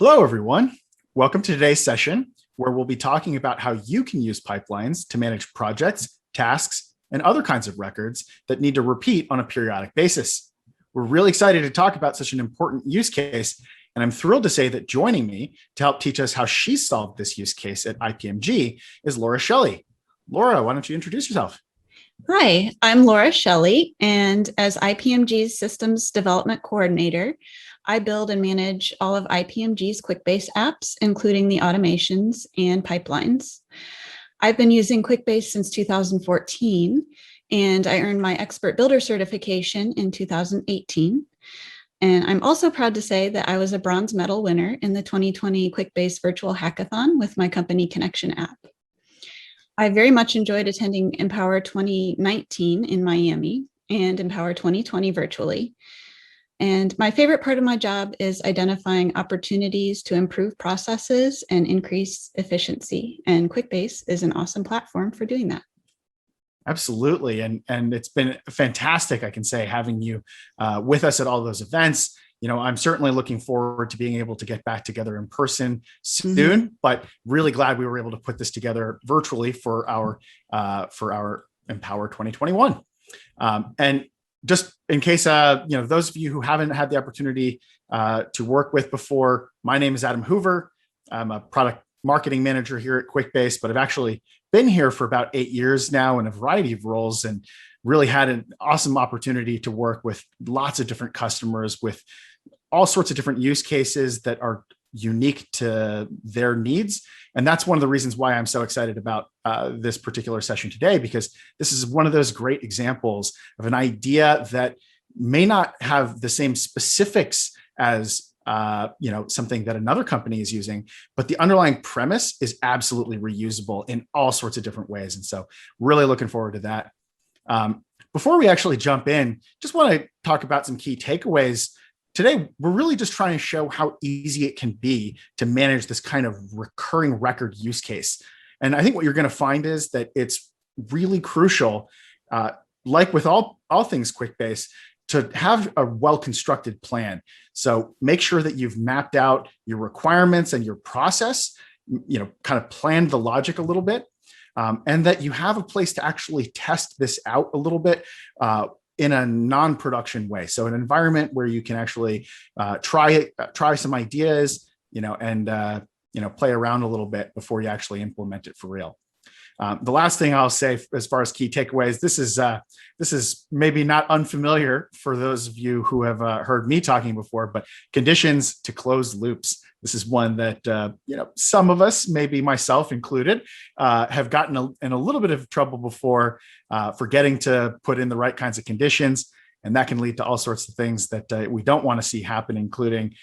Hello, everyone. Welcome to today's session, where we'll be talking about how you can use pipelines to manage projects, tasks, and other kinds of records that need to repeat on a periodic basis. We're really excited to talk about such an important use case, and I'm thrilled to say that joining me to help teach us how she solved this use case at IPMG is Laura Shelley. Laura, why don't you introduce yourself? Hi, I'm Laura Shelley, and as IPMG's Systems Development Coordinator, I build and manage all of IPMG's Quickbase apps, including the automations and pipelines. I've been using Quickbase since 2014, and I earned my Expert Builder certification in 2018. And I'm also proud to say that I was a bronze medal winner in the 2020 Quickbase Virtual Hackathon with my company Connection app. I very much enjoyed attending Empower 2019 in Miami and Empower 2020 virtually. And my favorite part of my job is identifying opportunities to improve processes and increase efficiency. And Quickbase is an awesome platform for doing that. Absolutely. And it's been fantastic, I can say, having you with us at all those events. You know, I'm certainly looking forward to being able to get back together in person soon, but really glad we were able to put this together virtually for our Empower 2021. And just in case, those of you who haven't had the opportunity to work with before, my name is Adam Hoover. I'm a product marketing manager here at Quickbase, but I've actually been here for about 8 years now in a variety of roles and really had an awesome opportunity to work with lots of different customers with all sorts of different use cases that are unique to their needs. And that's one of the reasons why I'm so excited about this particular session today, because this is one of those great examples of an idea that may not have the same specifics as something that another company is using, but the underlying premise is absolutely reusable in all sorts of different ways. And so really looking forward to that. Before we actually jump in, just want to talk about some key takeaways. Today, we're really just trying to show how easy it can be to manage this kind of recurring record use case. And I think what you're going to find is that it's really crucial, like with all things Quickbase, to have a well-constructed plan. So make sure that you've mapped out your requirements and your process, kind of planned the logic a little bit, and that you have a place to actually test this out a little bit in a non-production way. So an environment where you can actually try some ideas, and play around a little bit before you actually implement it for real. The last thing I'll say as far as key takeaways, this is maybe not unfamiliar for those of you who have heard me talking before, but conditions to close loops. This is one that some of us, maybe myself included, have gotten in a little bit of trouble before forgetting to put in the right kinds of conditions. And that can lead to all sorts of things that we don't want to see happen, including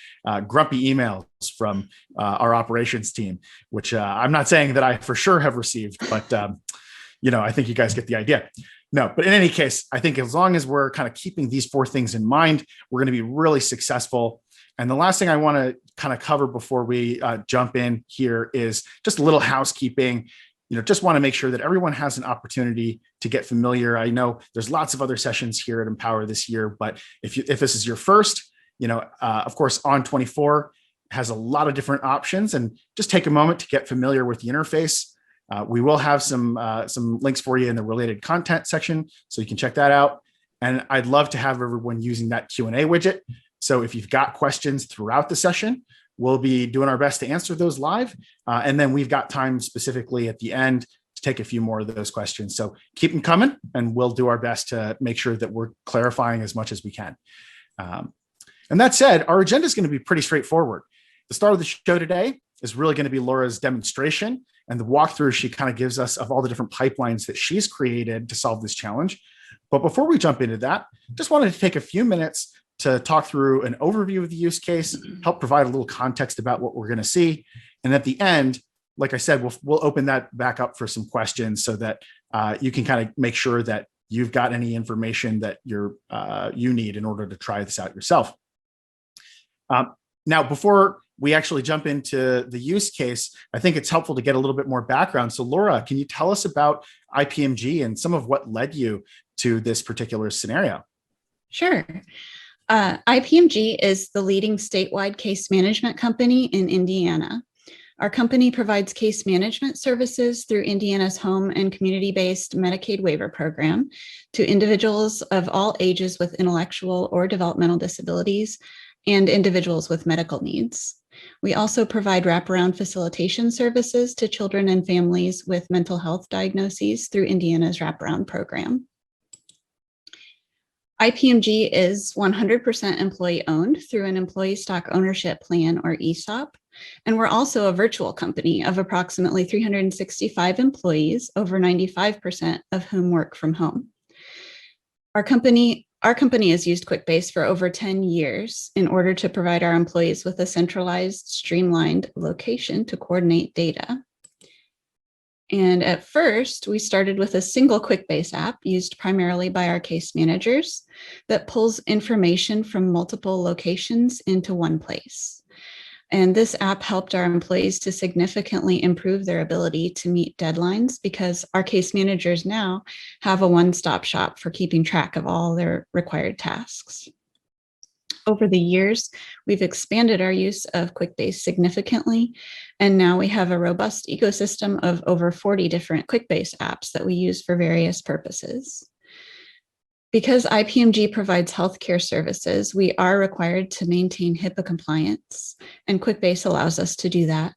grumpy emails from our operations team, which I'm not saying that I for sure have received, but I think you guys get the idea. No, but in any case, I think as long as we're kind of keeping these 4 things in mind, we're going to be really successful. And the last thing I want to kind of cover before we jump in here is just a little housekeeping. Just want to make sure that everyone has an opportunity to get familiar. I know there's lots of other sessions here at Empower this year, but if this is your first, of course, On24 has a lot of different options, and just take a moment to get familiar with the interface. We will have some links for you in the related content section, so you can check that out. And I'd love to have everyone using that Q&A widget. So if you've got questions throughout the session, we'll be doing our best to answer those live. And then we've got time specifically at the end to take a few more of those questions. So keep them coming, and we'll do our best to make sure that we're clarifying as much as we can. And that said, our agenda is going to be pretty straightforward. The start of the show today is really going to be Laura's demonstration and the walkthrough she kind of gives us of all the different pipelines that she's created to solve this challenge. But before we jump into that, just wanted to take a few minutes to talk through an overview of the use case, help provide a little context about what we're going to see. And at the end, like I said, we'll open that back up for some questions so that you can kind of make sure that you've got any information that you need in order to try this out yourself. Now, before we actually jump into the use case, I think it's helpful to get a little bit more background. So Laura, can you tell us about IPMG and some of what led you to this particular scenario? Sure. IPMG is the leading statewide case management company in Indiana. Our company provides case management services through Indiana's home and community-based Medicaid waiver program to individuals of all ages with intellectual or developmental disabilities and individuals with medical needs. We also provide wraparound facilitation services to children and families with mental health diagnoses through Indiana's wraparound program. IPMG is 100% employee owned through an employee stock ownership plan, or ESOP. And we're also a virtual company of approximately 365 employees, over 95% of whom work from home. Our company has used Quickbase for over 10 years in order to provide our employees with a centralized, streamlined location to coordinate data. And at first, we started with a single Quickbase app used primarily by our case managers that pulls information from multiple locations into one place. And this app helped our employees to significantly improve their ability to meet deadlines because our case managers now have a one-stop shop for keeping track of all their required tasks. Over the years, we've expanded our use of Quickbase significantly, and now we have a robust ecosystem of over 40 different Quickbase apps that we use for various purposes. Because IPMG provides healthcare services, we are required to maintain HIPAA compliance, and Quickbase allows us to do that.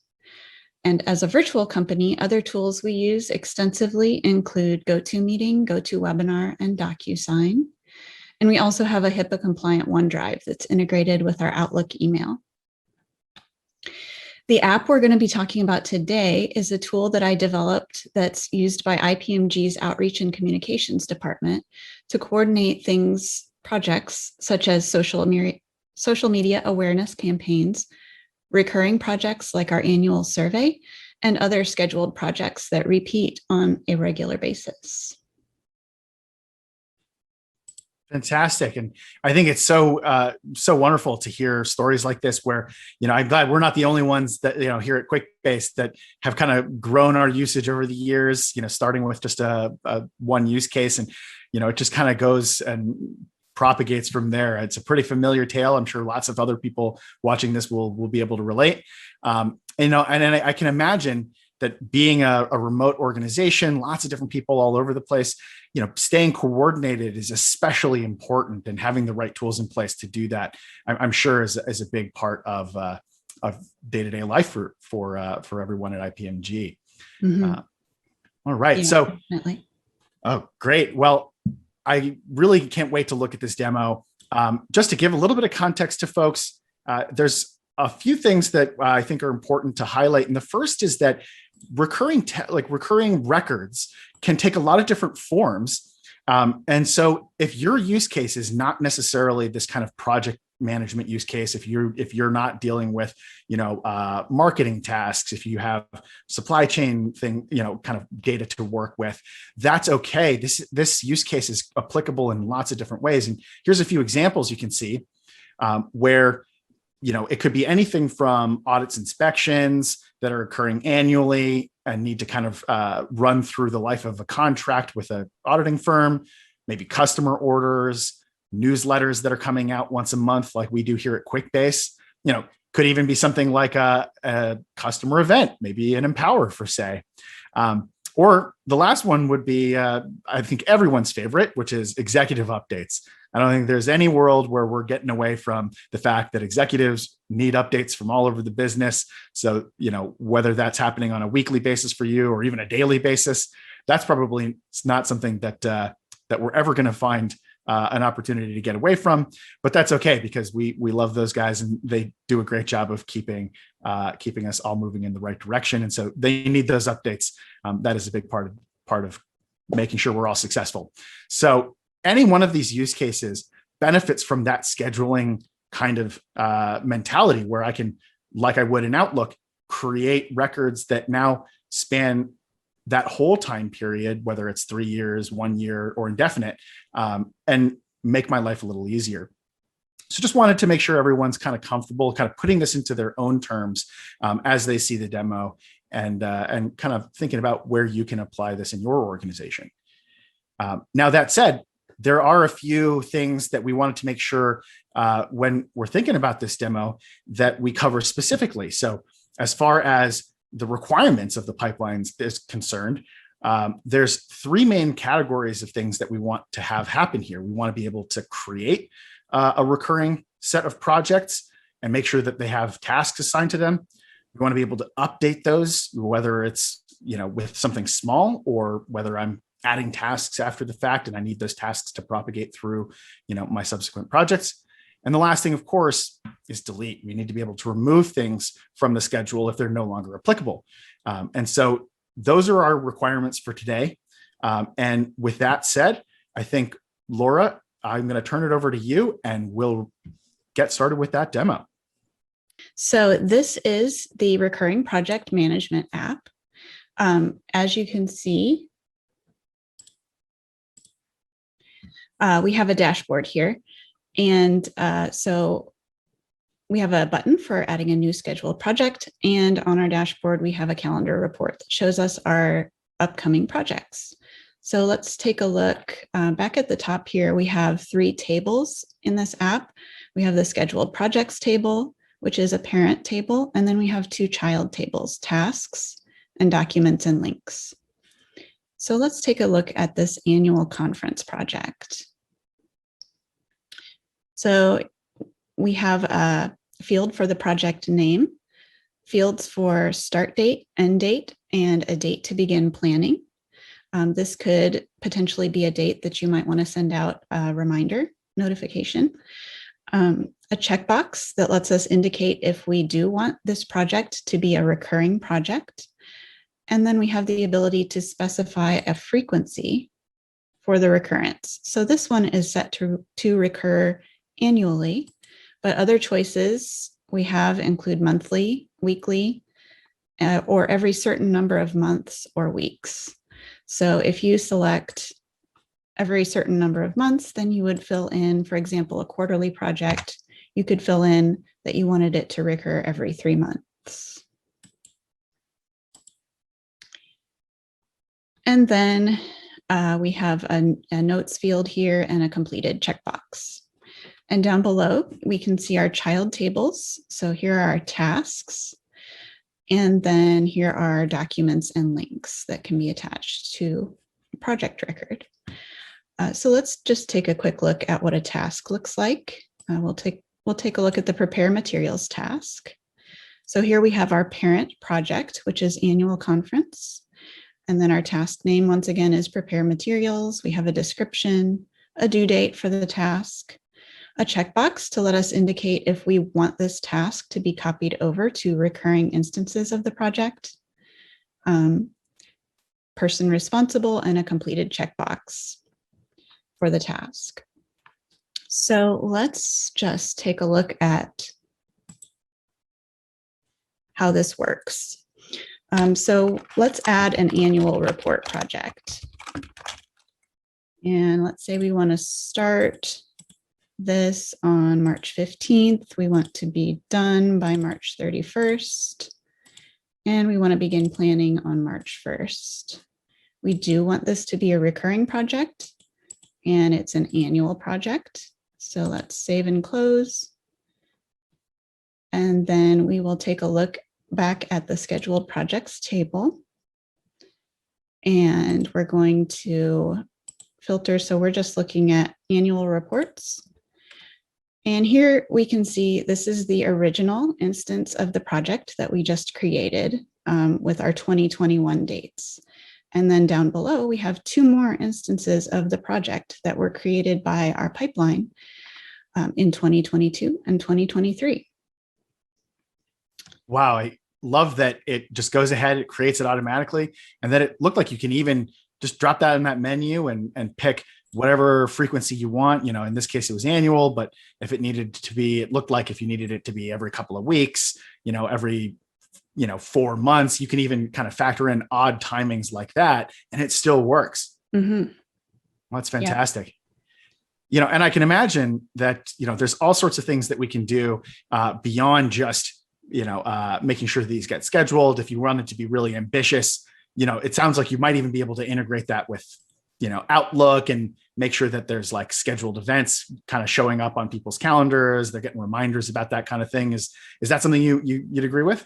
And as a virtual company, other tools we use extensively include GoToMeeting, GoToWebinar, and DocuSign. And we also have a HIPAA compliant OneDrive that's integrated with our Outlook email. The app we're going to be talking about today is a tool that I developed that's used by IPMG's Outreach and Communications Department to coordinate projects such as social media awareness campaigns, recurring projects like our annual survey, and other scheduled projects that repeat on a regular basis. Fantastic. And I think it's so wonderful to hear stories like this where, I'm glad we're not the only ones that, here at Quickbase that have kind of grown our usage over the years, starting with just a one use case. And, it just kind of goes and propagates from there. It's a pretty familiar tale. I'm sure lots of other people watching this will be able to relate. And I can imagine that being a remote organization, lots of different people all over the place, staying coordinated is especially important, and having the right tools in place to do that, I'm sure is a big part of day-to-day life for everyone at IPMG. Mm-hmm. All right. Yeah, so, definitely. Oh, great. Well, I really can't wait to look at this demo. Just to give a little bit of context to folks, there's a few things that I think are important to highlight. And the first is that recurring records can take a lot of different forms. And so if your use case is not necessarily this kind of project management use case, if you're not dealing with, marketing tasks, if you have supply chain kind of data to work with, that's okay. This use case is applicable in lots of different ways. And here's a few examples you can see where it could be anything from audits, inspections that are occurring annually and need to kind of run through the life of a contract with an auditing firm, maybe customer orders, newsletters that are coming out once a month, like we do here at Quickbase. Could even be something like a customer event, maybe an Empower for say. Or the last one would be, I think everyone's favorite, which is executive updates. I don't think there's any world where we're getting away from the fact that executives need updates from all over the business. So, whether that's happening on a weekly basis for you or even a daily basis, that's probably not something that we're ever going to find an opportunity to get away from. But that's okay, because we love those guys and they do a great job of keeping us all moving in the right direction. And so they need those updates. That is a big part of making sure we're all successful. So any one of these use cases benefits from that scheduling kind of mentality where I can, like I would in Outlook, create records that now span that whole time period, whether it's 3 years, 1 year, or indefinite, and make my life a little easier. So just wanted to make sure everyone's kind of comfortable, kind of putting this into their own terms as they see the demo, and kind of thinking about where you can apply this in your organization. Now, that said, there are a few things that we wanted to make sure when we're thinking about this demo that we cover specifically. So as far as the requirements of the pipelines is concerned, there's three main categories of things that we want to have happen here. We want to be able to create a recurring set of projects and make sure that they have tasks assigned to them. We want to be able to update those, whether it's, with something small or whether I'm adding tasks after the fact and I need those tasks to propagate through, my subsequent projects. And the last thing, of course, is delete. We need to be able to remove things from the schedule if they're no longer applicable. And so those are our requirements for today. And with that said, I think, Laura, I'm going to turn it over to you and we'll get started with that demo. So this is the recurring project management app. As you can see, we have a dashboard here. And so we have a button for adding a new scheduled project. And on our dashboard, we have a calendar report that shows us our upcoming projects. So let's take a look back at the top here. We have three tables in this app. We have the scheduled projects table, which is a parent table. And then we have two child tables, tasks and documents and links. So let's take a look at this annual conference project. So we have a field for the project name, fields for start date, end date, and a date to begin planning. This could potentially be a date that you might want to send out a reminder notification. A checkbox that lets us indicate if we do want this project to be a recurring project. And then we have the ability to specify a frequency for the recurrence. So this one is set to recur annually, but other choices we have include monthly, weekly, or every certain number of months or weeks. So if you select every certain number of months, then you would fill in, for example, a quarterly project. You could fill in that you wanted it to recur every 3 months. And then we have a notes field here and a completed checkbox. And down below, we can see our child tables. So here are our tasks. And then here are documents and links that can be attached to a project record. So let's just take a quick look at what a task looks like. We'll take a look at the prepare materials task. So here we have our parent project, which is annual conference. And then our task name, once again, is prepare materials. We have a description, a due date for the task, a checkbox to let us indicate if we want this task to be copied over to recurring instances of the project, person responsible, and a completed checkbox for the task. So let's just take a look at how this works. So let's add an annual report project. And let's say we want to start this on March 15th. We want to be done by March 31st. And we want to begin planning on March 1st. We do want this to be a recurring project, and it's an annual project. So let's save and close. And then we will take a look back at the scheduled projects table. And we're going to filter. So we're just looking at annual reports. And here we can see this is the original instance of the project that we just created with our 2021 dates. And then down below, we have two more instances of the project that were created by our pipeline in 2022 and 2023. Wow, I love that it just goes ahead, it creates it automatically, and that it looked like you can even just drop that in that menu and pick whatever frequency you want. In this case, it was annual, but if it needed to be, it looked like if you needed it to be every couple of weeks, every 4 months, you can even kind of factor in odd timings like that, and it still works. Mm-hmm. Well, that's fantastic. Yeah. And I can imagine that, there's all sorts of things that we can do beyond just, making sure these get scheduled. If you wanted to be really ambitious, it sounds like you might even be able to integrate that with, Outlook and make sure that there's like scheduled events kind of showing up on people's calendars. They're getting reminders about that kind of thing. Is that something you'd agree with?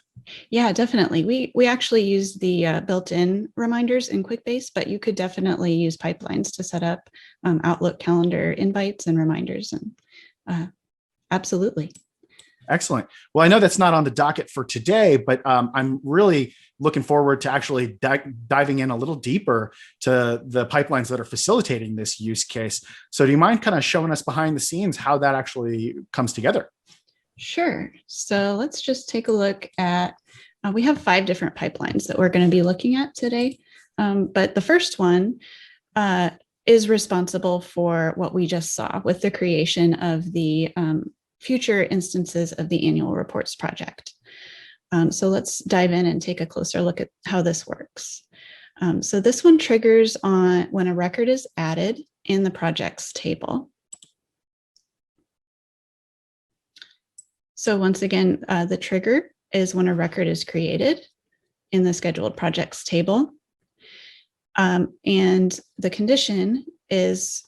Yeah, definitely. We actually use the built-in reminders in Quickbase, but you could definitely use pipelines to set up Outlook calendar invites and reminders. And absolutely. Excellent. Well, I know that's not on the docket for today, but I'm really looking forward to actually diving in a little deeper to the pipelines that are facilitating this use case. So do you mind kind of showing us behind the scenes how that actually comes together? Sure. So let's just take a look at, we have 5 different pipelines that we're going to be looking at today. But the first one is responsible for what we just saw with the creation of the future instances of the annual reports project. So let's dive in and take a closer look at how this works. So this one triggers on when a record is added in the projects table. So once again, the trigger is when a record is created in the scheduled projects table. And the condition is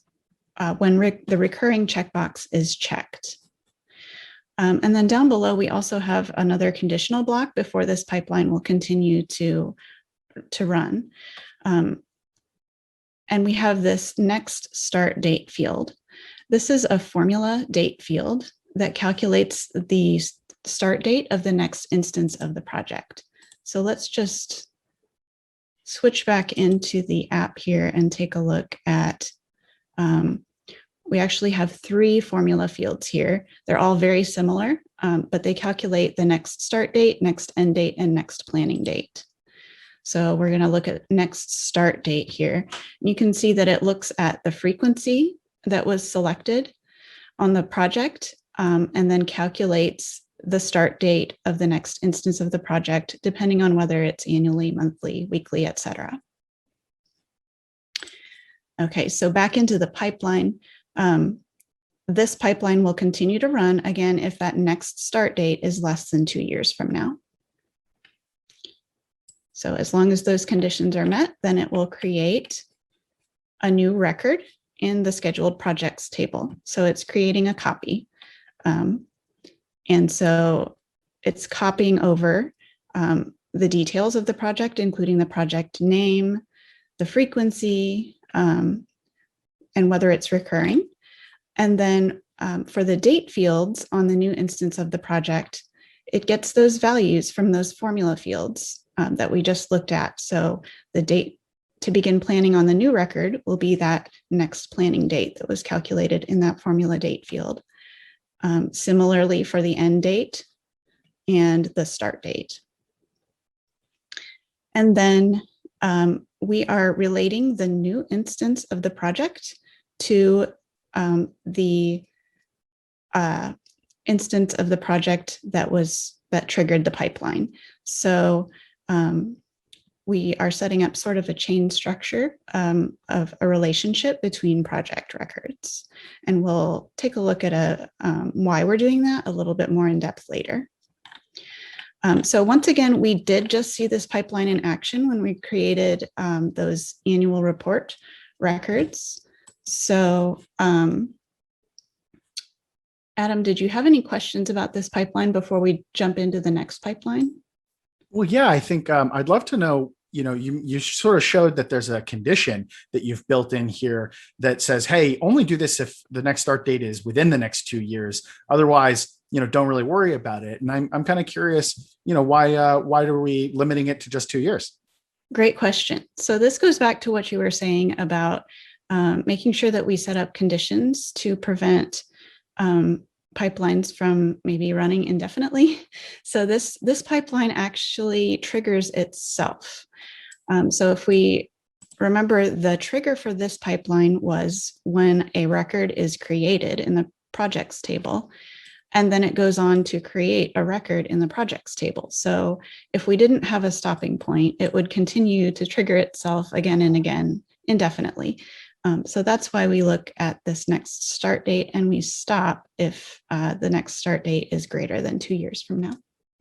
when the recurring checkbox is checked. And then down below, we also have another conditional block before this pipeline will continue to run. And we have this next start date field. This is a formula date field that calculates the start date of the next instance of the project. So let's just switch back into the app here and take a look at we actually have 3 formula fields here. They're all very similar, but they calculate the next start date, next end date, and next planning date. So we're going to look at next start date here. And you can see that it looks at the frequency that was selected on the project and then calculates the start date of the next instance of the project, depending on whether it's annually, monthly, weekly, etc. Okay, so back into the pipeline. This pipeline will continue to run again if that next start date is less than 2 years from now. So as long as those conditions are met, then it will create a new record in the scheduled projects table. So it's creating a copy. And so it's copying over the details of the project, including the project name, the frequency, and whether it's recurring. And then for the date fields on the new instance of the project, it gets those values from those formula fields that we just looked at. So the date to begin planning on the new record will be that next planning date that was calculated in that formula date field. Similarly for the end date and the start date. And then we are relating the new instance of the project to the instance of the project that triggered the pipeline. So we are setting up sort of a chain structure of a relationship between project records. And we'll take a look at why we're doing that a little bit more in depth later. So once again, we did just see this pipeline in action when we created those annual report records. So Adam, did you have any questions about this pipeline before we jump into the next pipeline? Well, yeah, I think I'd love to know, you sort of showed that there's a condition that you've built in here that says, hey, only do this if the next start date is within the next 2 years. Otherwise, don't really worry about it. And I'm kind of curious, why are we limiting it to just 2 years? Great question. So this goes back to what you were saying about making sure that we set up conditions to prevent pipelines from maybe running indefinitely. So this pipeline actually triggers itself. So if we remember, the trigger for this pipeline was when a record is created in the projects table, and then it goes on to create a record in the projects table. So if we didn't have a stopping point, it would continue to trigger itself again and again indefinitely. So that's why we look at this next start date and we stop if the next start date is greater than 2 years from now.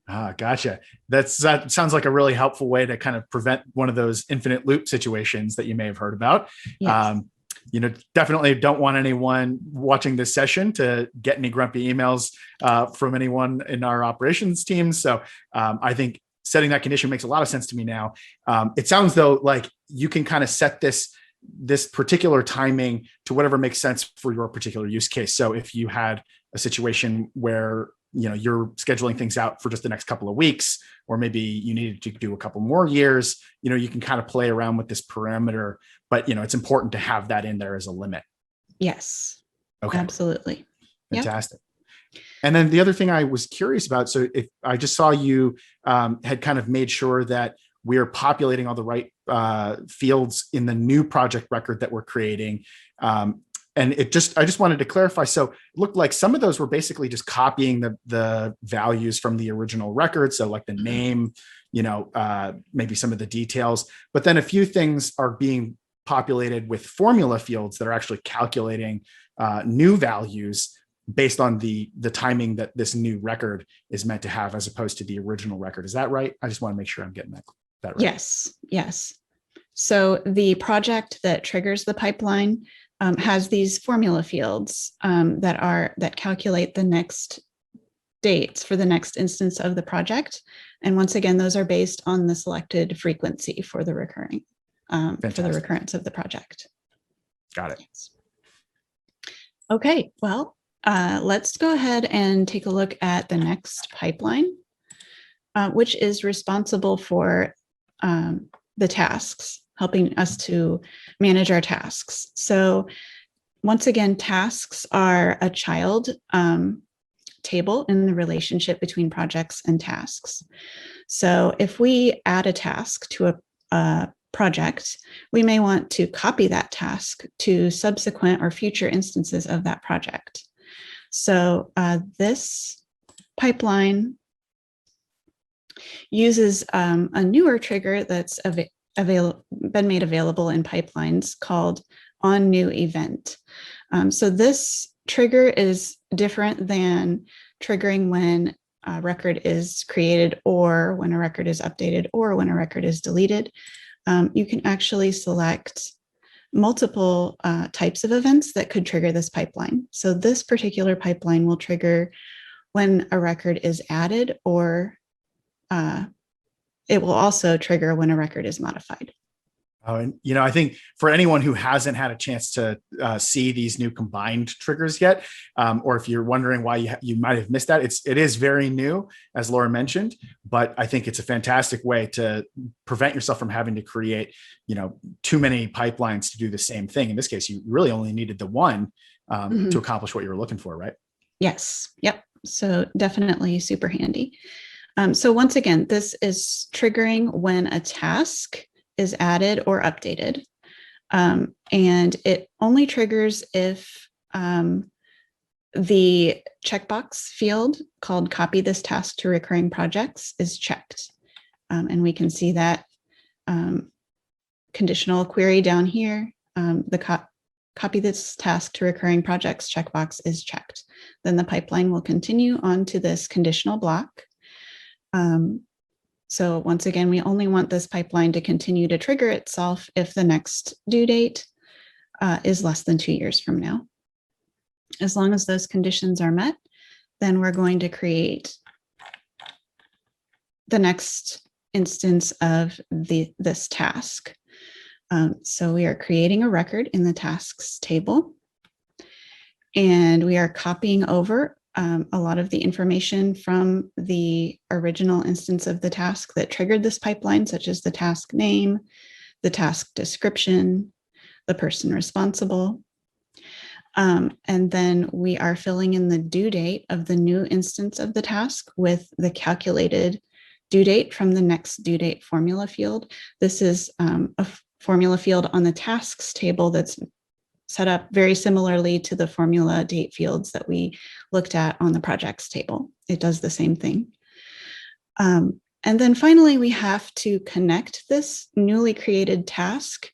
Ah, gotcha. That sounds like a really helpful way to kind of prevent one of those infinite loop situations that you may have heard about. Yes. Um, definitely don't want anyone watching this session to get any grumpy emails from anyone in our operations team. So I think setting that condition makes a lot of sense to me now. It sounds though like you can kind of set this particular timing to whatever makes sense for your particular use case. So if you had a situation where you're scheduling things out for just the next couple of weeks, or maybe you needed to do a couple more years, you can kind of play around with this parameter, but it's important to have that in there as a limit. Yes. Okay. Absolutely. Fantastic. Yep. And then the other thing I was curious about, so if I just saw you had kind of made sure that we're populating all the right fields in the new project record that we're creating. And I just wanted to clarify. So it looked like some of those were basically just copying the values from the original record. So like the name, maybe some of the details, but then a few things are being populated with formula fields that are actually calculating new values based on the timing that this new record is meant to have, as opposed to the original record. Is that right? I just want to make sure I'm getting that right. Yes. Yes. So the project that triggers the pipeline has these formula fields that calculate the next dates for the next instance of the project. And once again, those are based on the selected frequency for the recurrence of the project. Got it. Yes. Okay, well, let's go ahead and take a look at the next pipeline, which is responsible for the tasks, helping us to manage our tasks. So once again, tasks are a child table in the relationship between projects and tasks. So if we add a task to a project, we may want to copy that task to subsequent or future instances of that project. So this pipeline uses a newer trigger that's been made available in pipelines called on new event. So this trigger is different than triggering when a record is created, or when a record is updated, or when a record is deleted. You can actually select multiple types of events that could trigger this pipeline. So this particular pipeline will trigger when a record is added, or it will also trigger when a record is modified. And I think for anyone who hasn't had a chance to see these new combined triggers yet, or if you're wondering why you might have missed that, it is very new, as Laura mentioned. But I think it's a fantastic way to prevent yourself from having to create, too many pipelines to do the same thing. In this case, you really only needed the one to accomplish what you were looking for, right? Yes. Yep. So definitely super handy. So once again, this is triggering when a task is added or updated. And it only triggers if the checkbox field called copy this task to recurring projects is checked. And we can see that conditional query down here, the copy this task to recurring projects checkbox is checked. Then the pipeline will continue on to this conditional block. So once again, we only want this pipeline to continue to trigger itself if the next due date is less than 2 years from now. As long as those conditions are met, then we're going to create the next instance of this task. So we are creating a record in the tasks table, and we are copying over a lot of the information from the original instance of the task that triggered this pipeline, such as the task name, the task description, the person responsible. And then we are filling in the due date of the new instance of the task with the calculated due date from the next due date formula field. This is a formula field on the tasks table that's set up very similarly to the formula date fields that we looked at on the projects table. It does the same thing. And then finally, we have to connect this newly created task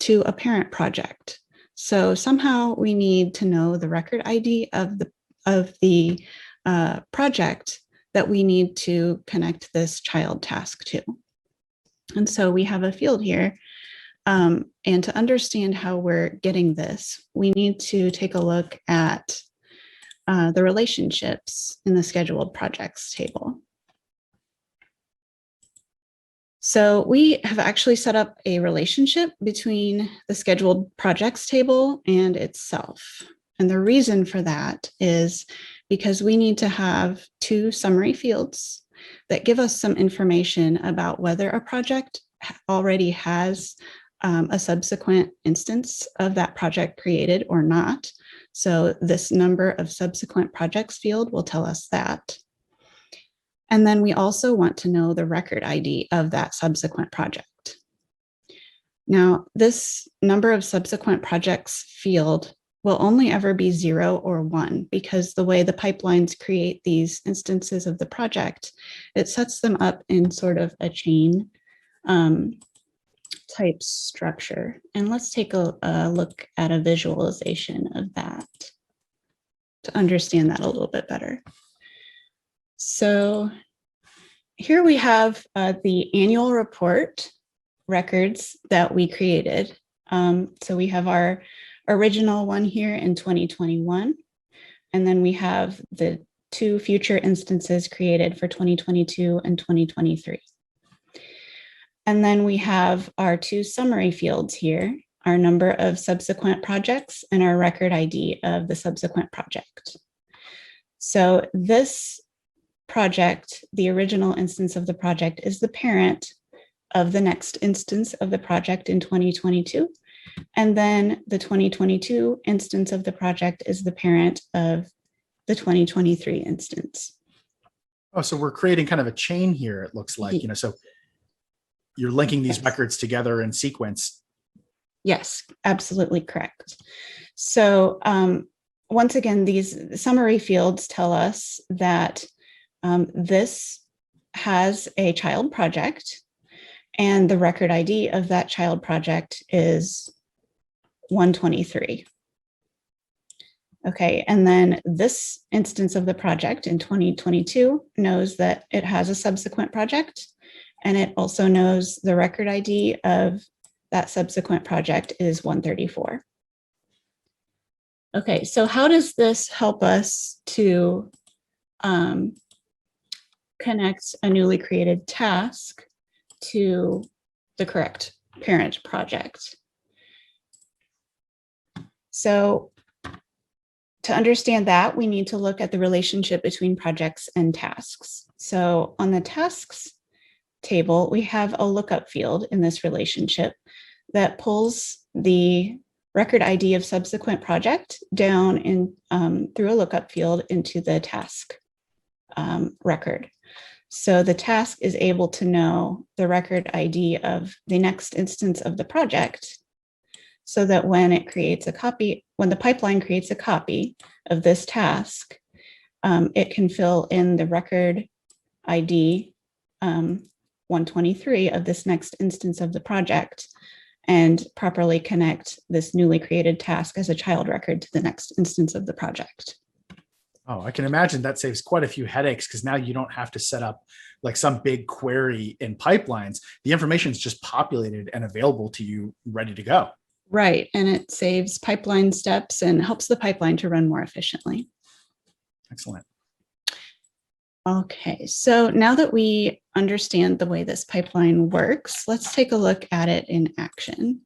to a parent project. So somehow we need to know the record ID of the project that we need to connect this child task to. And so we have a field here. And to understand how we're getting this, we need to take a look at the relationships in the scheduled projects table. So we have actually set up a relationship between the scheduled projects table and itself. And the reason for that is because we need to have two summary fields that give us some information about whether a project already has a subsequent instance of that project created or not. So this number of subsequent projects field will tell us that. And then we also want to know the record ID of that subsequent project. Now, this number of subsequent projects field will only ever be 0 or 1 because the way the pipelines create these instances of the project, it sets them up in sort of a chain type structure. And let's take a look at a visualization of that to understand that a little bit better. So here we have the annual report records that we created. So we have our original one here in 2021, and then we have the 2 future instances created for 2022 and 2023. And then we have our 2 summary fields here, our number of subsequent projects and our record ID of the subsequent project. So this project, the original instance of the project, is the parent of the next instance of the project in 2022. And then the 2022 instance of the project is the parent of the 2023 instance. Oh, so we're creating kind of a chain here, it looks like, so you're linking these records together in sequence. Yes, absolutely correct. So once again, these summary fields tell us that this has a child project, and the record ID of that child project is 123. Okay, and then this instance of the project in 2022 knows that it has a subsequent project, and it also knows the record ID of that subsequent project is 134. Okay, so how does this help us to connect a newly created task to the correct parent project? So to understand that, we need to look at the relationship between projects and tasks. So on the tasks table, we have a lookup field in this relationship that pulls the record ID of subsequent project down in through a lookup field into the task record. So the task is able to know the record ID of the next instance of the project, so that when it creates a copy, when the pipeline creates a copy of this task, it can fill in the record ID 123 of this next instance of the project and properly connect this newly created task as a child record to the next instance of the project. Oh, I can imagine that saves quite a few headaches, because now you don't have to set up like some big query in pipelines. The information is just populated and available to you, ready to go. Right. And it saves pipeline steps and helps the pipeline to run more efficiently. Excellent. Okay, so now that we understand the way this pipeline works, let's take a look at it in action.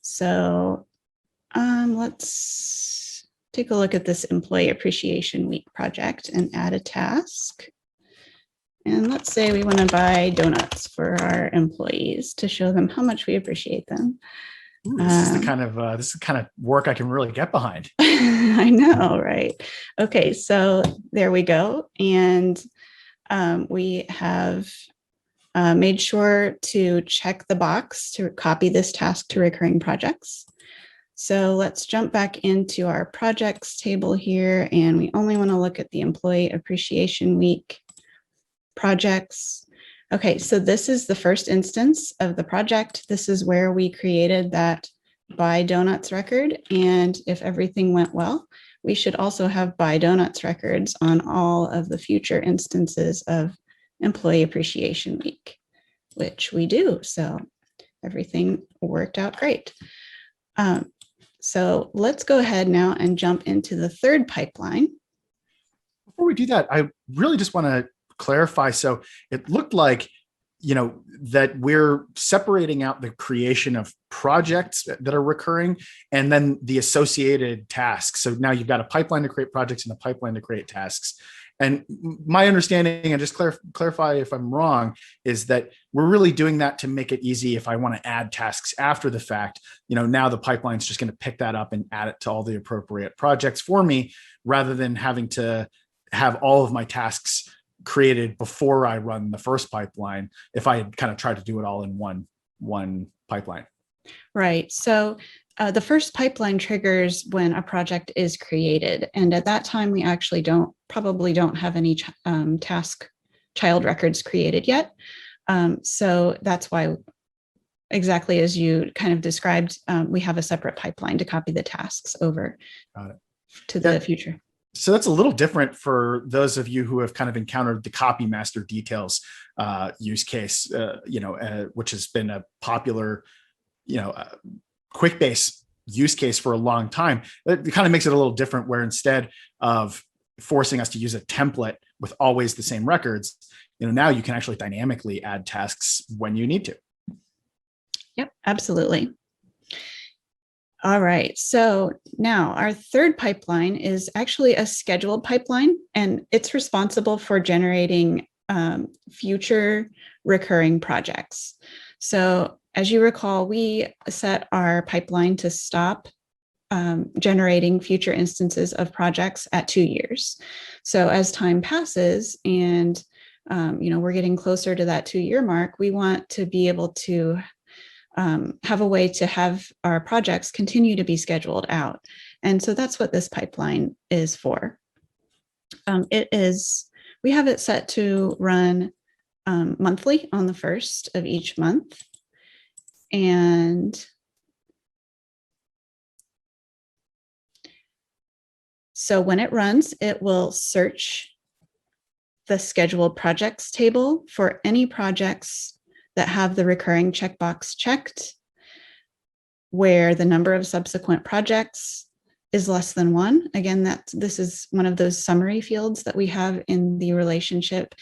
So let's take a look at this Employee Appreciation Week project and add a task. And let's say we want to buy donuts for our employees to show them how much we appreciate them. Ooh, this is the kind of work I can really get behind. I know, right? Okay, so there we go. And we have made sure to check the box to copy this task to recurring projects. So let's jump back into our projects table here, and we only want to look at the Employee Appreciation Week projects. Okay, so this is the first instance of the project. This is where we created that buy donuts record. And if everything went well, we should also have Buy Donuts records on all of the future instances of Employee Appreciation Week, which we do. So everything worked out great. So let's go ahead now and jump into the third pipeline. Before we do that, I really just want to clarify. So it looked like, that we're separating out the creation of projects that are recurring and then the associated tasks. So now you've got a pipeline to create projects and a pipeline to create tasks. And my understanding, and just clarify if I'm wrong, is that we're really doing that to make it easy if I want to add tasks after the fact. Now the pipeline's just going to pick that up and add it to all the appropriate projects for me, rather than having to have all of my tasks created before I run the first pipeline, if I had kind of tried to do it all in one pipeline. Right. So the first pipeline triggers when a project is created. And at that time, we actually probably don't have any task child records created yet. So that's why, exactly as you kind of described, we have a separate pipeline to copy the tasks over to the future. So that's a little different for those of you who have kind of encountered the copy master details use case, which has been a popular, Quickbase use case for a long time. It kind of makes it a little different, where instead of forcing us to use a template with always the same records, now you can actually dynamically add tasks when you need to. Yep, absolutely. All right, so now our third pipeline is actually a scheduled pipeline, and it's responsible for generating future recurring projects. So as you recall, we set our pipeline to stop generating future instances of projects at 2 years. So as time passes and we're getting closer to that 2-year mark, we want to be able to have a way to have our projects continue to be scheduled out. And so that's what this pipeline is for. We have it set to run monthly on the first of each month. And so when it runs, it will search the scheduled projects table for any projects that have the recurring checkbox checked, where the number of subsequent projects is less than 1. Again, this is one of those summary fields that we have in the relationship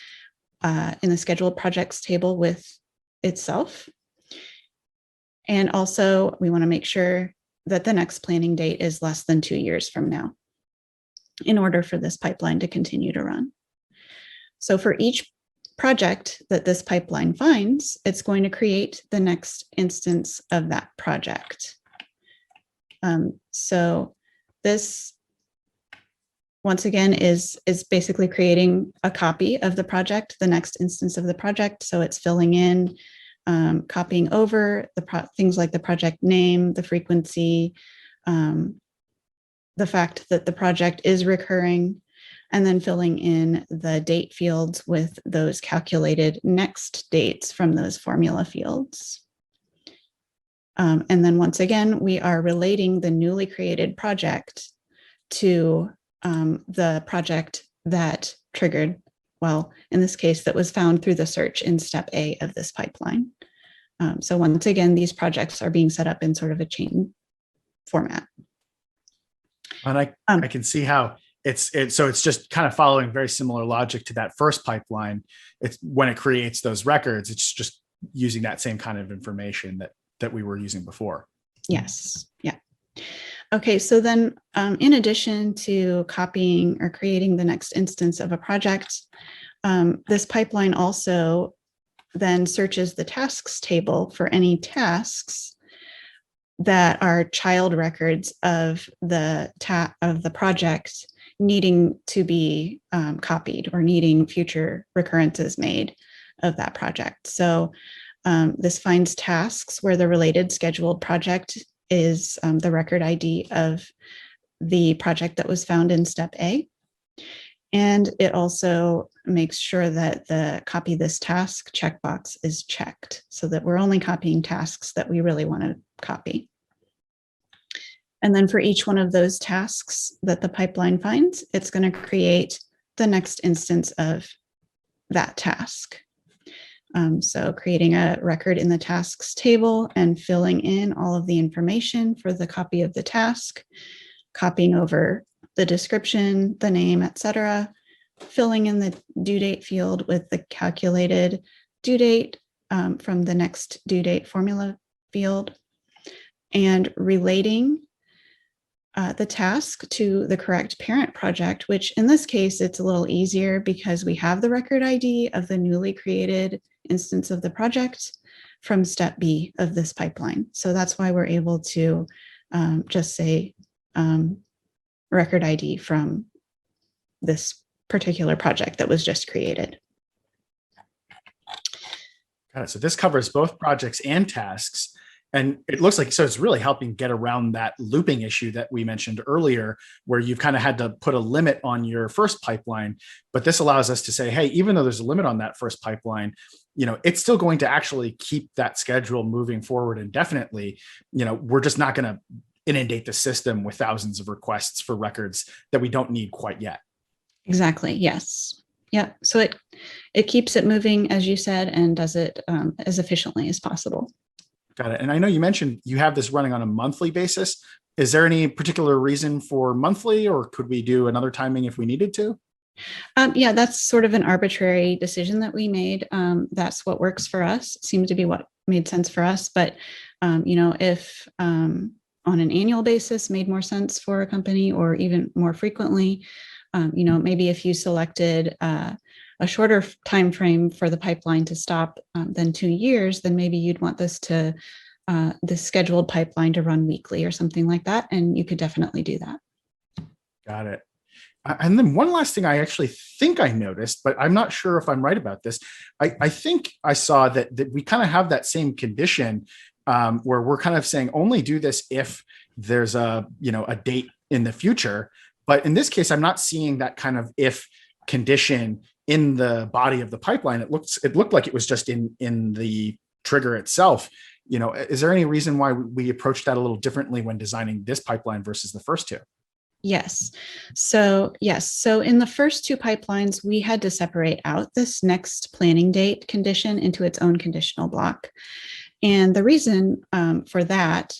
in the scheduled projects table with itself. And also, we want to make sure that the next planning date is less than 2 years from now in order for this pipeline to continue to run. So for each project that this pipeline finds, it's going to create the next instance of that project. So this, once again, is basically creating a copy of the project, the next instance of the project. So it's filling in, copying over things like the project name, the frequency, the fact that the project is recurring, and then filling in the date fields with those calculated next dates from those formula fields. And then once again, we are relating the newly created project to the project that triggered, well, in this case, that was found through the search in step A of this pipeline. So once again, these projects are being set up in sort of a chain format. And I can see how it's just kind of following very similar logic to that first pipeline. It's when it creates those records, it's just using that same kind of information that we were using before. Yes. Yeah. Okay. So then in addition to copying or creating the next instance of a project, this pipeline also then searches the tasks table for any tasks that are child records of the project needing to be copied or needing future recurrences made of that project. So this finds tasks where the related scheduled project is the record ID of the project that was found in step A. And it also makes sure that the copy this task checkbox is checked so that we're only copying tasks that we really want to copy. And then for each one of those tasks that the pipeline finds, it's going to create the next instance of that task. So creating a record in the tasks table and filling in all of the information for the copy of the task, copying over the description, the name, etc., filling in the due date field with the calculated due date from the next due date formula field, and relating the task to the correct parent project, which in this case, it's a little easier because we have the record ID of the newly created instance of the project from step B of this pipeline. So that's why we're able to just say record ID from this particular project that was just created. Got it. So this covers both projects and tasks. And it looks like, so it's really helping get around that looping issue that we mentioned earlier, where you've kind of had to put a limit on your first pipeline. But this allows us to say, hey, even though there's a limit on that first pipeline, it's still going to actually keep that schedule moving forward indefinitely. We're just not going to inundate the system with thousands of requests for records that we don't need quite yet. Exactly. Yes. Yeah. So it keeps it moving, as you said, and does it as efficiently as possible. Got it. And I know you mentioned you have this running on a monthly basis. Is there any particular reason for monthly, or could we do another timing if we needed to? Yeah, that's sort of an arbitrary decision that we made. That's what works for us. It seemed to be what made sense for us. But, if on an annual basis made more sense for a company, or even more frequently, maybe if you selected a shorter time frame for the pipeline to stop than 2 years, then maybe you'd want this scheduled pipeline to run weekly or something like that. And you could definitely do that. Got it. And then one last thing I actually think I noticed, but I'm not sure if I'm right about this. I think I saw that we kind of have that same condition where we're kind of saying only do this if there's a date in the future. But in this case, I'm not seeing that kind of if condition in the body of the pipeline. It looked like it was just in the trigger itself. Is there any reason why we approached that a little differently when designing this pipeline versus the first two? Yes. So in the first two pipelines, we had to separate out this next planning date condition into its own conditional block. And the reason for that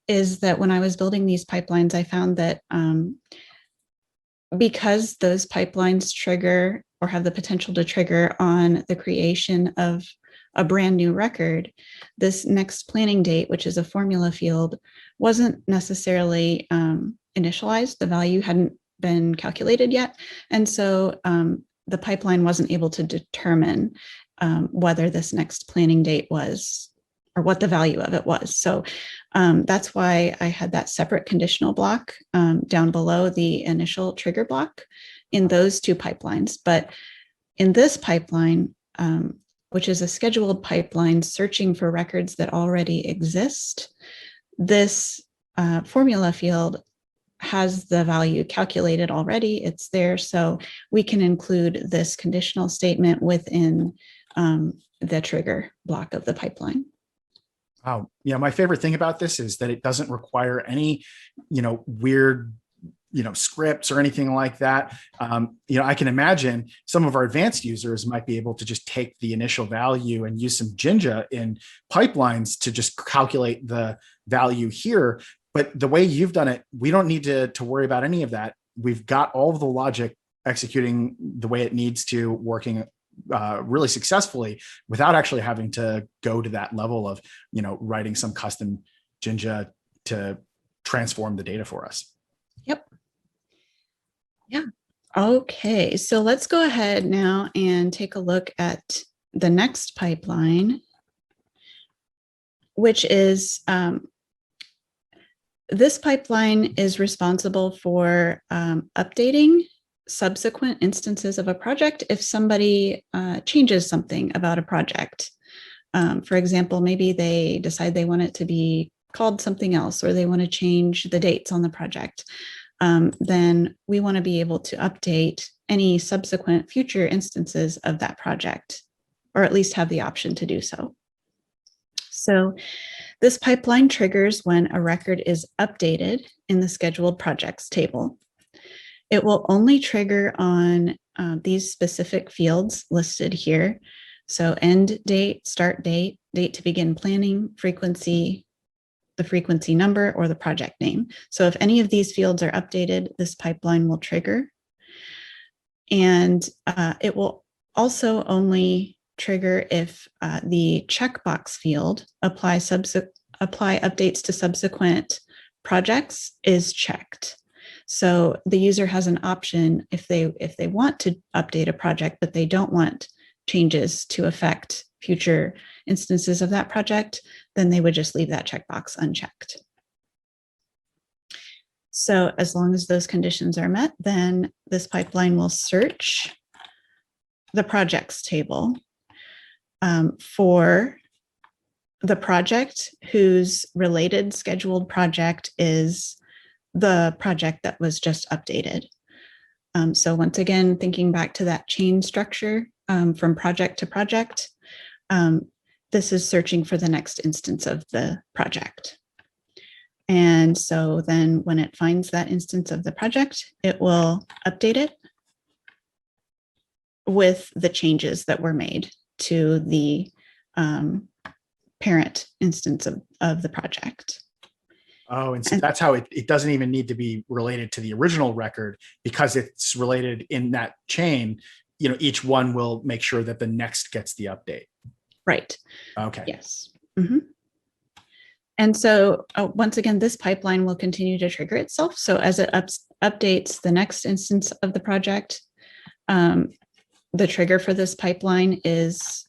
is that when I was building these pipelines, I found that because those pipelines trigger or have the potential to trigger on the creation of a brand new record, this next planning date, which is a formula field, wasn't necessarily initialized. The value hadn't been calculated yet. And so the pipeline wasn't able to determine whether this next planning date was, or what the value of it was. So that's why I had that separate conditional block down below the initial trigger block in those two pipelines. But in this pipeline, which is a scheduled pipeline searching for records that already exist, this formula field has the value calculated already. It's there. So we can include this conditional statement within the trigger block of the pipeline. Oh, my favorite thing about this is that it doesn't require any, weird, scripts or anything like that. I can imagine some of our advanced users might be able to just take the initial value and use some Jinja in pipelines to just calculate the value here. But the way you've done it, we don't need to worry about any of that. We've got all of the logic executing the way it needs to, working really successfully without actually having to go to that level of, writing some custom Jinja to transform the data for us. Yep. Yeah. Okay. So let's go ahead now and take a look at the next pipeline, which is this pipeline is responsible for updating subsequent instances of a project if somebody changes something about a project. For example, maybe they decide they want it to be called something else, or they want to change the dates on the project. Then we want to be able to update any subsequent future instances of that project, or at least have the option to do so. So this pipeline triggers when a record is updated in the scheduled projects table. It will only trigger on these specific fields listed here. So end date, start date, date to begin planning, frequency, the frequency number, or the project name. So if any of these fields are updated, this pipeline will trigger. And it will also only trigger if the checkbox field apply updates to subsequent projects is checked. So the user has an option if they want to update a project, but they don't want changes to affect future instances of that project, then they would just leave that checkbox unchecked. So as long as those conditions are met, then this pipeline will search the projects table for the project whose related scheduled project is the project that was just updated. So once again, thinking back to that chain structure from project to project, this is searching for the next instance of the project. And so then when it finds that instance of the project, it will update it with the changes that were made to the parent instance of the project. Oh, and so that's how it doesn't even need to be related to the original record, because it's related in that chain. You know, each one will make sure that the next gets the update. Right. Okay. Yes. Mm-hmm. And so once again, this pipeline will continue to trigger itself. So as it updates the next instance of the project, the trigger for this pipeline is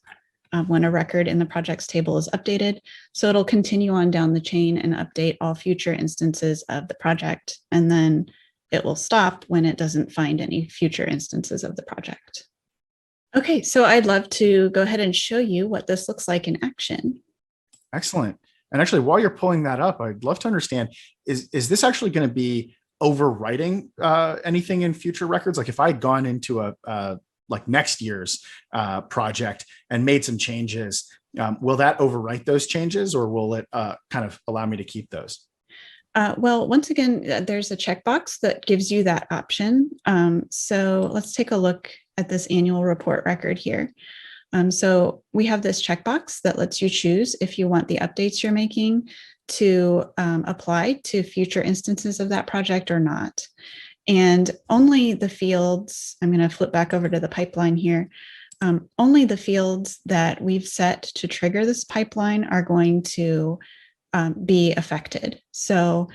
when a record in the projects table is updated. So it'll continue on down the chain and update all future instances of the project. And then it will stop when it doesn't find any future instances of the project. Okay, so I'd love to go ahead and show you what this looks like in action. Excellent. And actually, while you're pulling that up, I'd love to understand, is this actually going to be overwriting anything in future records? Like if I had gone into a like next year's project and made some changes, will that overwrite those changes, or will it kind of allow me to keep those? Well, once again, there's a checkbox that gives you that option. So let's take a look at this annual report record here. So we have this checkbox that lets you choose if you want the updates you're making to apply to future instances of that project or not. And only the fields, I'm going to flip back over to the pipeline here. Only the fields that we've set to trigger this pipeline are going to be affected. So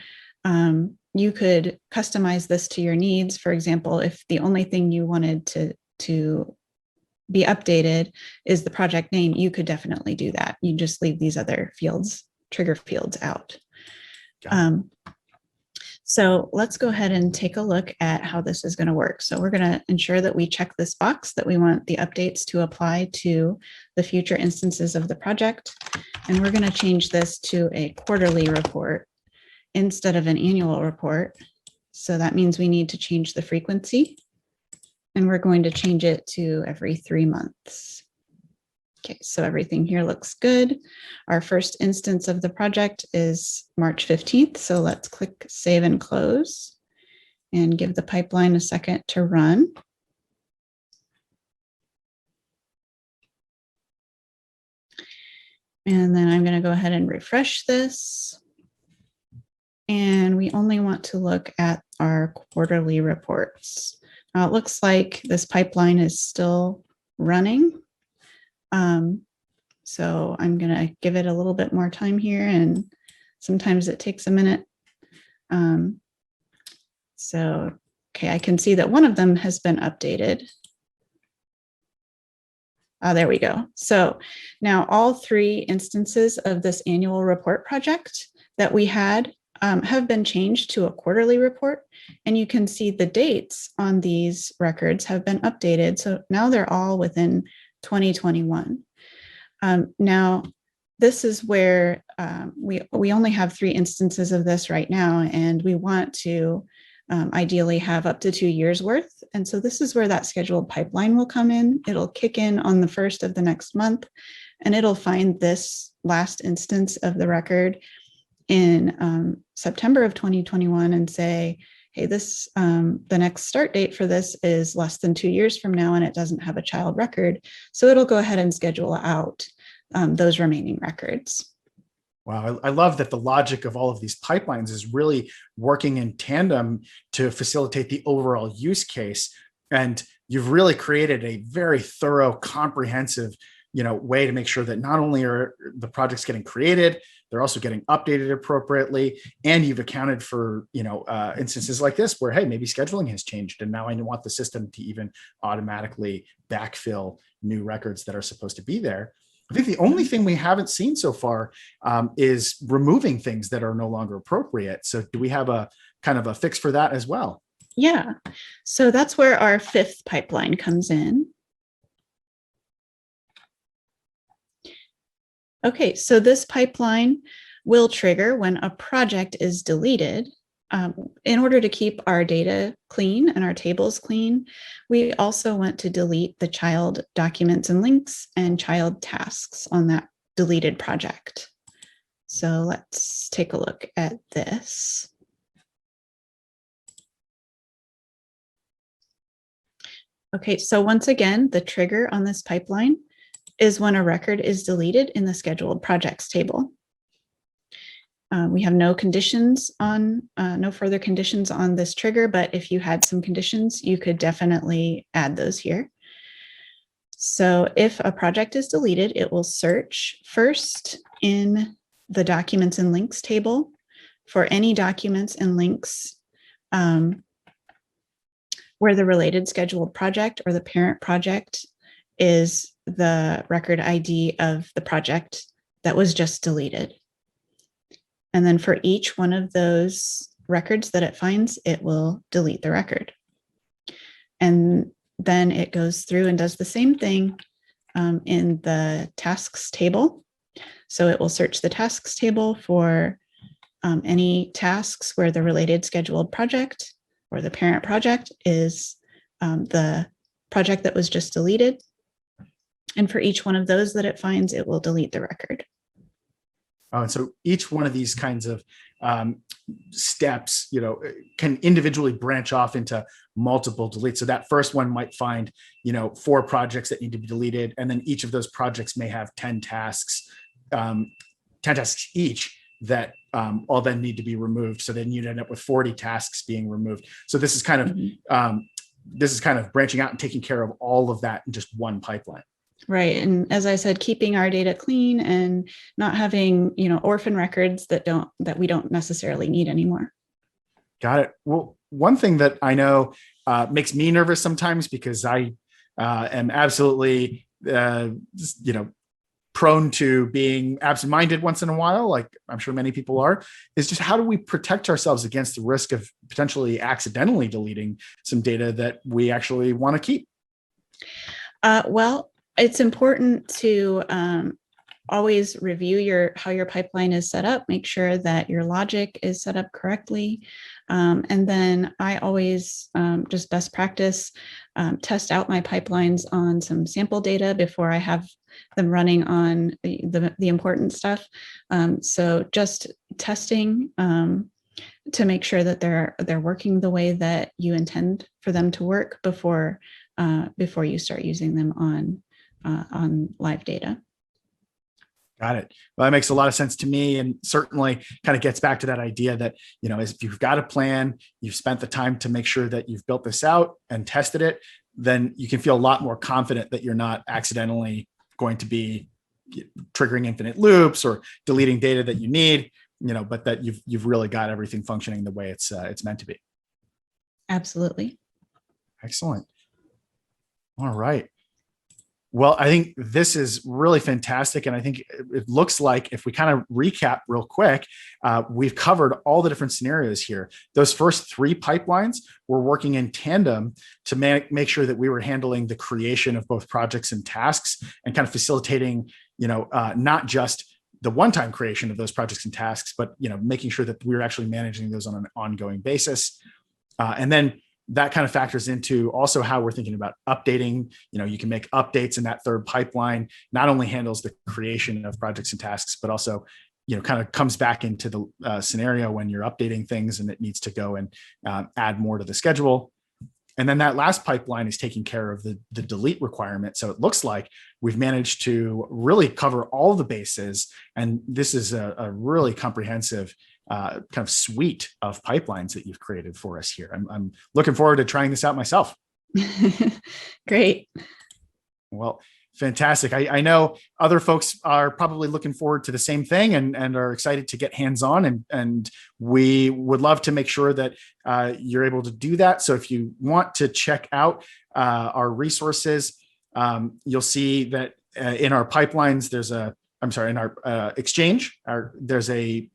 you could customize this to your needs. For example, if the only thing you wanted to be updated is the project name, you could definitely do that. You just leave these other fields, trigger fields out. So let's go ahead and take a look at how this is going to work. So we're going to ensure that we check this box that we want the updates to apply to the future instances of the project. And we're going to change this to a quarterly report instead of an annual report. So that means we need to change the frequency. And we're going to change it to every 3 months. Okay, so everything here looks good. Our first instance of the project is March 15th. So let's click Save and Close and give the pipeline a second to run. And then I'm going to go ahead and refresh this. And we only want to look at our quarterly reports. Now it looks like this pipeline is still running. So I'm going to give it a little bit more time here, and sometimes it takes a minute. So, okay, I can see that one of them has been updated. There we go. So now all 3 instances of this annual report project that we had have been changed to a quarterly report, and you can see the dates on these records have been updated. So now they're all within 2021. Now, this is where we only have 3 instances of this right now, and we want to ideally have up to 2 years worth. And so this is where that scheduled pipeline will come in. It'll kick in on the 1st of the next month, and it'll find this last instance of the record in September of 2021 and say, hey, this the next start date for this is less than 2 years from now, and it doesn't have a child record. So it'll go ahead and schedule out those remaining records. Wow, I love that the logic of all of these pipelines is really working in tandem to facilitate the overall use case. And you've really created a very thorough, comprehensive, way to make sure that not only are the projects getting created, they're also getting updated appropriately. And you've accounted for, instances like this where, hey, maybe scheduling has changed. And now I want the system to even automatically backfill new records that are supposed to be there. I think the only thing we haven't seen so far is removing things that are no longer appropriate. So do we have a kind of a fix for that as well? Yeah. So that's where our fifth pipeline comes in. Okay, so this pipeline will trigger when a project is deleted. In order to keep our data clean and our tables clean, we also want to delete the child documents and links and child tasks on that deleted project. So let's take a look at this. Okay, so once again, the trigger on this pipeline is when a record is deleted in the scheduled projects table. We have no conditions on, no further conditions on this trigger, but if you had some conditions, you could definitely add those here. So if a project is deleted, it will search first in the documents and links table for any documents and links where the related scheduled project or the parent project is the record ID of the project that was just deleted. And then for each one of those records that it finds, it will delete the record. And then it goes through and does the same thing in the tasks table. So it will search the tasks table for any tasks where the related scheduled project or the parent project is the project that was just deleted. And for each one of those that it finds, it will delete the record. Oh, and so each one of these kinds of steps, can individually branch off into multiple deletes. So that first one might find, 4 projects that need to be deleted. And then each of those projects may have 10 tasks, 10 tasks each that all then need to be removed. So then you'd end up with 40 tasks being removed. So this is kind of branching out and taking care of all of that in just one pipeline. Right. And as I said, keeping our data clean and not having, orphan records that we don't necessarily need anymore. Got it. Well, one thing that I know makes me nervous sometimes because I am absolutely, prone to being absent-minded once in a while, like I'm sure many people are, is just how do we protect ourselves against the risk of potentially accidentally deleting some data that we actually want to keep? Well, it's important to always review how your pipeline is set up, make sure that your logic is set up correctly. And then I always, just best practice, test out my pipelines on some sample data before I have them running on the important stuff. So just testing to make sure that they're working the way that you intend for them to work before you start using them on live data. Got it. Well, that makes a lot of sense to me, and certainly kind of gets back to that idea that, if you've got a plan, you've spent the time to make sure that you've built this out and tested it, then you can feel a lot more confident that you're not accidentally going to be triggering infinite loops or deleting data that you need, but that you've really got everything functioning the way it's meant to be. Absolutely. Excellent. All right. Well, I think this is really fantastic. And I think it looks like if we kind of recap real quick, we've covered all the different scenarios here. Those first 3 pipelines were working in tandem to make sure that we were handling the creation of both projects and tasks and kind of facilitating, not just the one-time creation of those projects and tasks, but, making sure that we were actually managing those on an ongoing basis. And then that kind of factors into also how we're thinking about updating. You can make updates in that third pipeline, not only handles the creation of projects and tasks, but also kind of comes back into the scenario when you're updating things and it needs to go and add more to the schedule. And then that last pipeline is taking care of the delete requirement. So it looks like we've managed to really cover all the bases. And this is a really comprehensive kind of suite of pipelines that you've created for us here. I'm looking forward to trying this out myself. Great. Well, fantastic. I know other folks are probably looking forward to the same thing and are excited to get hands-on, and we would love to make sure that you're able to do that. So if you want to check out our resources, you'll see that in our pipelines, in our Exchange, there's a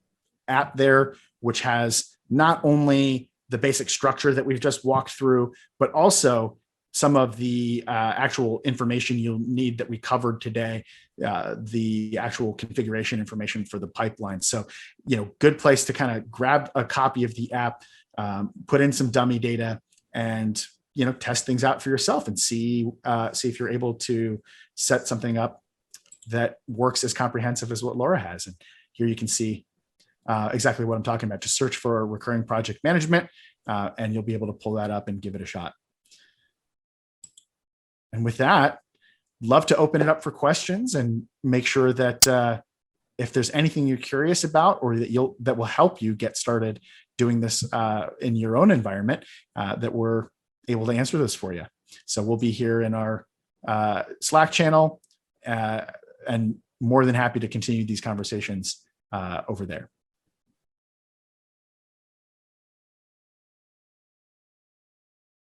app there which has not only the basic structure that we've just walked through, but also some of the actual information you'll need that we covered today, the actual configuration information for the pipeline. So, good place to kind of grab a copy of the app, put in some dummy data, and test things out for yourself and see if you're able to set something up that works as comprehensive as what Laura has. And here you can see exactly what I'm talking about. Just search for recurring project management, and you'll be able to pull that up and give it a shot. And with that, love to open it up for questions and make sure that if there's anything you're curious about or that will help you get started doing this in your own environment, that we're able to answer this for you. So we'll be here in our Slack channel and more than happy to continue these conversations over there.